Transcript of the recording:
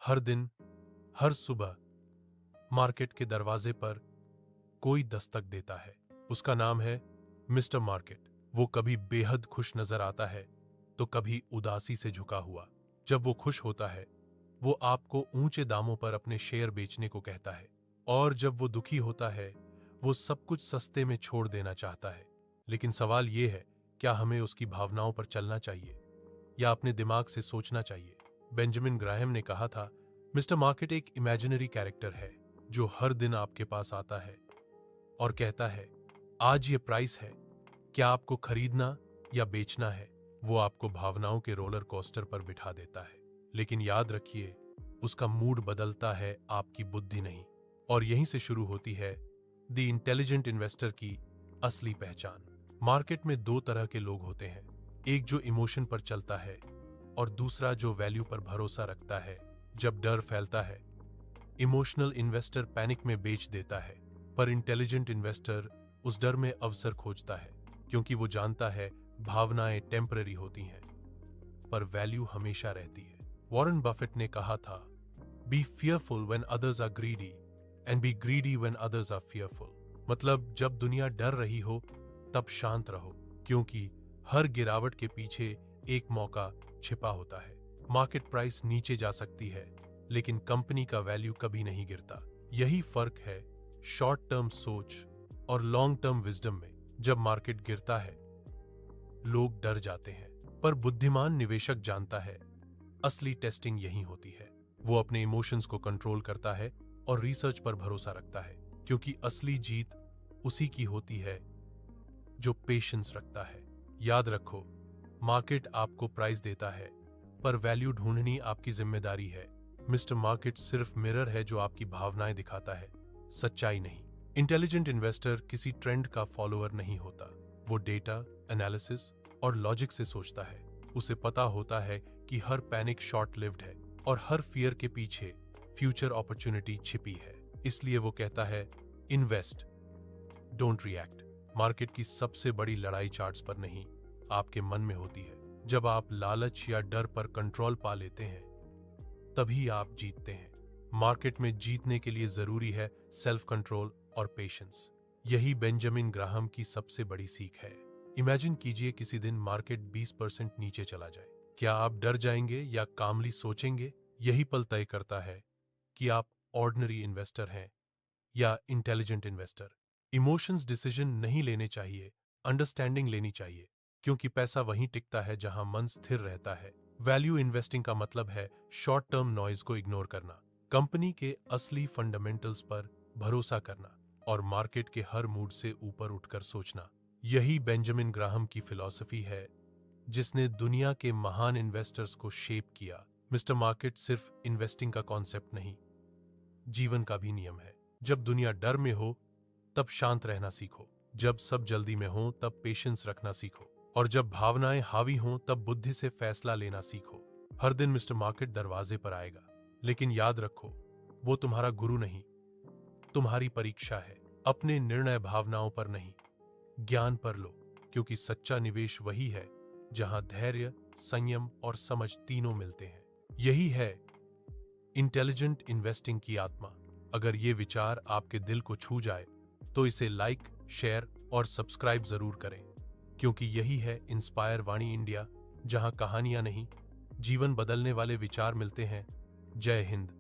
हर दिन, हर सुबह मार्केट के दरवाजे पर कोई दस्तक देता है। उसका नाम है मिस्टर मार्केट। वो कभी बेहद खुश नजर आता है तो कभी उदासी से झुका हुआ। जब वो खुश होता है वो आपको ऊंचे दामों पर अपने शेयर बेचने को कहता है, और जब वो दुखी होता है वो सब कुछ सस्ते में छोड़ देना चाहता है। लेकिन सवाल ये है, क्या हमें उसकी भावनाओं पर चलना चाहिए या अपने दिमाग से सोचना चाहिए? बेंजामिन ग्राहम ने कहा था, मिस्टर मार्केट एक इमेजिनरी कैरेक्टर है जो हर दिन आपके पास आता है और कहता है, आज ये प्राइस है, क्या आपको खरीदना या बेचना है? वो आपको भावनाओं के रोलर कोस्टर पर बिठा देता है। लेकिन याद रखिए, उसका मूड बदलता है, आपकी बुद्धि नहीं। और यहीं से शुरू होती है द इंटेलिजेंट इन्वेस्टर की असली पहचान। मार्केट में दो तरह के लोग होते हैं, एक जो इमोशन पर चलता है और दूसरा जो वैल्यू पर भरोसा रखता है। जब डर फैलता है, इमोशनल इन्वेस्टर पैनिक में बेच देता है, पर इंटेलिजेंट इन्वेस्टर उस डर में अवसर खोजता है, क्योंकि वो जानता है भावनाएं टेम्पररी होती हैं पर वैल्यू हमेशा रहती है। वॉरेन बफेट ने कहा था, be fearful when others are greedy and be greedy when others are fearful. मतलब जब दुनिया डर रही हो तब शांत रहो, क्योंकि हर गिरावट के पीछे एक मौका छिपा होता है। मार्केट प्राइस नीचे जा सकती है लेकिन कंपनी का वैल्यू कभी नहीं गिरता। यही फर्क है शॉर्ट टर्म सोच और लॉन्ग टर्म विजडम में। जब मार्केट गिरता है लोग डर जाते हैं, पर बुद्धिमान निवेशक जानता है असली टेस्टिंग यही होती है। वो अपने इमोशंस को कंट्रोल करता है और रिसर्च पर भरोसा रखता है, क्योंकि असली जीत उसी की होती है जो पेशेंस रखता है। याद रखो, मार्केट आपको प्राइस देता है पर वैल्यू ढूंढनी आपकी जिम्मेदारी है। मिस्टर मार्केट सिर्फ मिरर है जो आपकी भावनाएं दिखाता है, सच्चाई नहीं। इंटेलिजेंट इन्वेस्टर किसी ट्रेंड का फॉलोअर नहीं होता। वो डेटा, एनालिसिस और लॉजिक से सोचता है। उसे पता होता है कि हर पैनिक शॉर्ट लिव्ड है और हर फियर के पीछे फ्यूचर अपॉर्चुनिटी छिपी है। इसलिए वो कहता है, इन्वेस्ट, डोंट रिएक्ट। मार्केट की सबसे बड़ी लड़ाई चार्ट्स पर नहीं, आपके मन में होती है। जब आप लालच या डर पर कंट्रोल पा लेते हैं तभी आप जीतते हैं। मार्केट में जीतने के लिए जरूरी है सेल्फ कंट्रोल और पेशेंस। यही बेंजामिन ग्राहम की सबसे बड़ी सीख है। इमेजिन कीजिए किसी दिन मार्केट 20% नीचे चला जाए। क्या आप डर जाएंगे या कामली सोचेंगे? यही पल तय करता है कि आप ऑर्डिनरी इन्वेस्टर हैं या इंटेलिजेंट इन्वेस्टर। इमोशंस डिसीजन नहीं लेने चाहिए, अंडरस्टैंडिंग लेनी चाहिए, क्योंकि पैसा वहीं टिकता है जहां मन स्थिर रहता है। वैल्यू इन्वेस्टिंग का मतलब है शॉर्ट टर्म नॉइज को इग्नोर करना, कंपनी के असली फंडामेंटल्स पर भरोसा करना और मार्केट के हर मूड से ऊपर उठकर सोचना। यही बेंजामिन ग्राहम की फिलॉसफी है जिसने दुनिया के महान इन्वेस्टर्स को शेप किया। मिस्टर मार्केट सिर्फ इन्वेस्टिंग का कॉन्सेप्ट नहीं, जीवन का भी नियम है। जब दुनिया डर में हो तब शांत रहना सीखो, जब सब जल्दी में हो तब पेशेंस रखना सीखो, और जब भावनाएं हावी हों तब बुद्धि से फैसला लेना सीखो। हर दिन मिस्टर मार्केट दरवाजे पर आएगा, लेकिन याद रखो, वो तुम्हारा गुरु नहीं, तुम्हारी परीक्षा है। अपने निर्णय भावनाओं पर नहीं, ज्ञान पर लो, क्योंकि सच्चा निवेश वही है जहां धैर्य, संयम और समझ तीनों मिलते हैं। यही है इंटेलिजेंट इन्वेस्टिंग की आत्मा। अगर ये विचार आपके दिल को छू जाए तो इसे लाइक, शेयर और सब्सक्राइब जरूर करें, क्योंकि यही है इंस्पायर वाणी इंडिया, जहां कहानियां नहीं, जीवन बदलने वाले विचार मिलते हैं। जय हिंद।